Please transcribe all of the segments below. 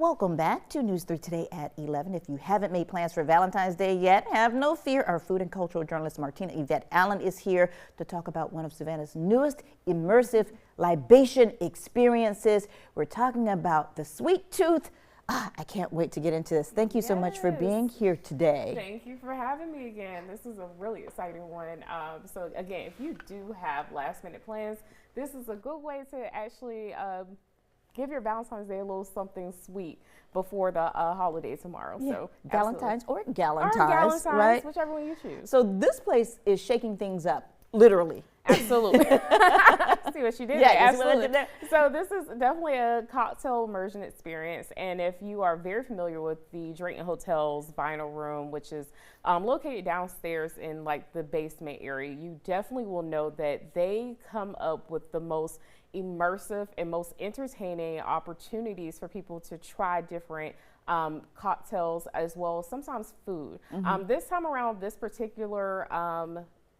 Welcome back to News 3 Today at 11. If you haven't made plans for Valentine's Day yet, have no fear. Our food and cultural journalist Martina Yvette Allen is here to talk about one of Savannah's newest immersive libation experiences. We're talking about the Sweet Tooth. I can't wait to get into this. Thank you so much for being here today. Thank you for having me again. This is a really exciting one. So again, if you do have last minute plans, this is a good way to actually give your Valentine's Day a little something sweet before the holiday tomorrow. Yeah. So Valentine's or Galentine's, right? Whichever one you choose. So this place is shaking things up, literally. Absolutely. See what you did there. Absolutely. So this is definitely a cocktail immersion experience. And if you are very familiar with the Drayton Hotel's vinyl room, which is located downstairs in like the basement area, you definitely will know that they come up with the most immersive and most entertaining opportunities for people to try different cocktails as well as sometimes food. This time around, this particular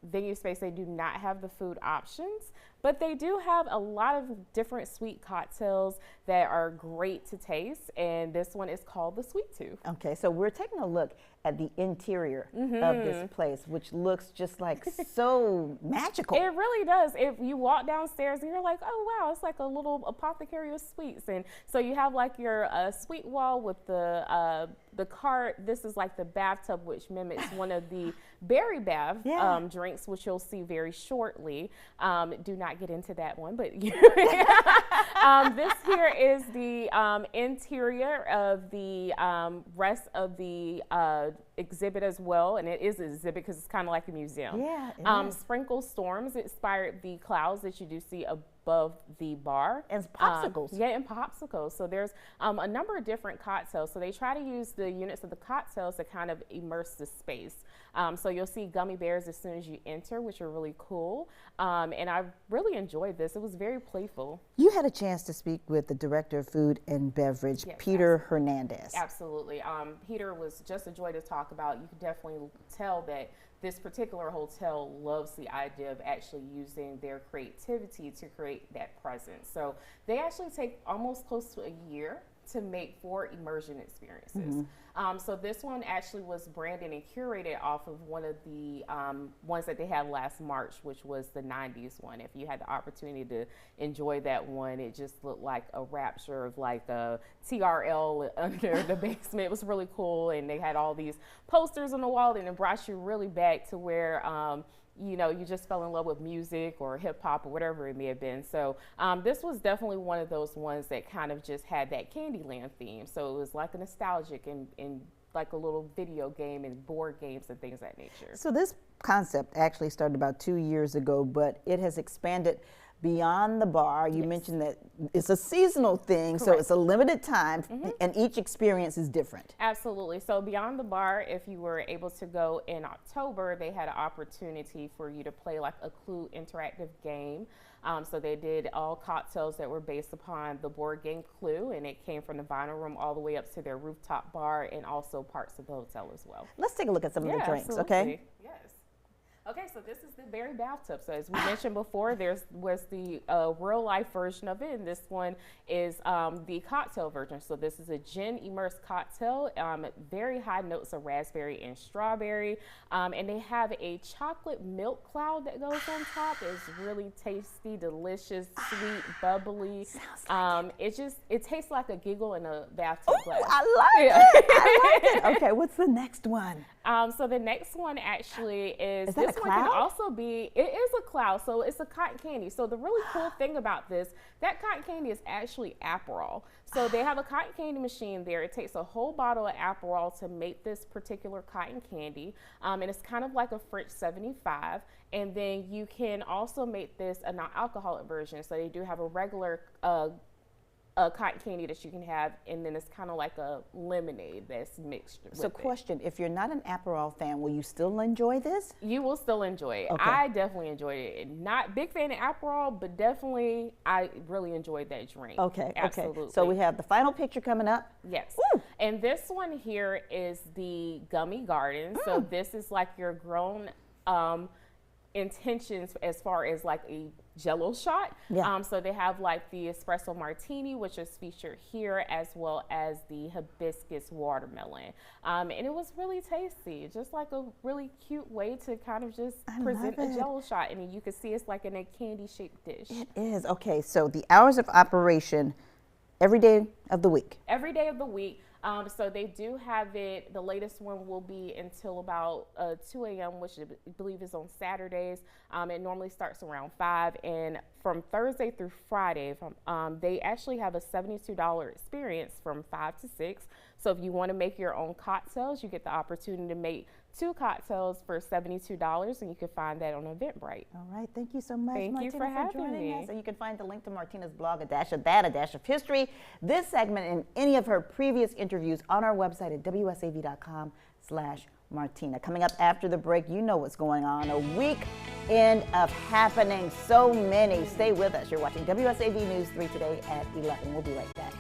venue space, they do not have the food options, but they do have a lot of different sweet cocktails that are great to taste, and this one is called the Sweet Tooth. Okay, so we're taking a look at the interior of this place, which looks just like so magical. It really does. If you walk downstairs and you're like, oh wow, it's like a little apothecary of sweets, and so you have like your sweet wall with the cart. This is like the bathtub, which mimics one of the berry bath drinks, which you'll see very shortly. Do not get into that one, but this here is the interior of the rest of the exhibit as well, and it is an exhibit because it's kind of like a museum. Sprinkle Storms inspired the clouds that you do see above the bar. And popsicles. And popsicles. So there's a number of different cocktails. So they try to use the units of the cocktails to kind of immerse the space. So you'll see gummy bears as soon as you enter, which are really cool. And I really enjoyed this. It was very playful. You had a chance to speak with the Director of Food and Beverage, Peter Hernandez. Absolutely. Peter was just a joy to talk about. You can definitely tell that this particular hotel loves the idea of actually using their creativity to create that presence. So they actually take almost close to a year to make 4 immersion experiences. So this one actually was branded and curated off of one of the ones that they had last March, which was the 90s one. If you had the opportunity to enjoy that one, it just looked like a rapture of like a TRL under the basement. It was really cool, and they had all these posters on the wall, and it brought you really back to where you know, you just fell in love with music or hip hop or whatever it may have been. So this was definitely one of those ones that kind of just had that Candyland theme. So it was like a nostalgic and like a little video game and board games and things of that nature. So this concept actually started about 2 years ago, but it has expanded beyond the bar. You mentioned that it's a seasonal thing, so it's a limited time, and each experience is different. Absolutely. So beyond the bar, if you were able to go in October, they had an opportunity for you to play like a Clue interactive game. So they did all cocktails that were based upon the board game Clue, and it came from the vinyl room all the way up to their rooftop bar and also parts of the hotel as well. Let's take a look at some of the drinks, absolutely. Okay? Yes. Okay, so this is the berry bathtub. So as we mentioned before, was the real life version of it, and this one is the cocktail version. So this is a gin immersed cocktail, very high notes of raspberry and strawberry, and they have a chocolate milk cloud that goes on top. It's really tasty, delicious, sweet, bubbly. It tastes like a giggle in a bathtub glass. I like it. I like it. Okay, what's the next one? So the next one actually is that this a one cloud? can also be, it is a cloud, so it's a cotton candy. So the really cool thing about this, that cotton candy is actually Aperol. So they have a cotton candy machine there. It takes a whole bottle of Aperol to make this particular cotton candy, and it's kind of like a French 75. And then you can also make this a non-alcoholic version. So they do have a regular cotton candy that you can have, and then it's kind of like a lemonade that's mixed with So question, if you're not an Aperol fan, will you still enjoy this? You will still enjoy it. Okay. I definitely enjoyed it. Not big fan of Aperol, but definitely I really enjoyed that drink. Okay, absolutely. Okay. So we have the final picture coming up. Yes. Woo! And this one here is the Gummy Garden. So this is like your grown intentions as far as like a Jello shot. Yeah. So they have like the espresso martini, which is featured here, as well as the hibiscus watermelon. And it was really tasty, just like a really cute way to kind of just present a Jello shot. And you can see it's like in a candy shaped dish. It is. Okay, so the hours of operation every day of the week. Every day of the week. So they do have it, the latest one will be until about 2 a.m., which I believe is on Saturdays. It normally starts around 5, and from Thursday through Friday, they actually have a $72 experience from 5 to 6. So if you want to make your own cocktails, you get the opportunity to make 2 cocktails for $72, and you can find that on Eventbrite. All right, thank you so much, Thank Martina, you for having joining me. us. And you can find the link to Martina's blog, a dash of that, a dash of history, this segment, and any of her previous interviews on our website at wsav.com/Martina. Coming up after the break, you know what's going on. A weekend of happening, so many. Stay with us. You're watching WSAV News 3 today at 11. We'll be right back.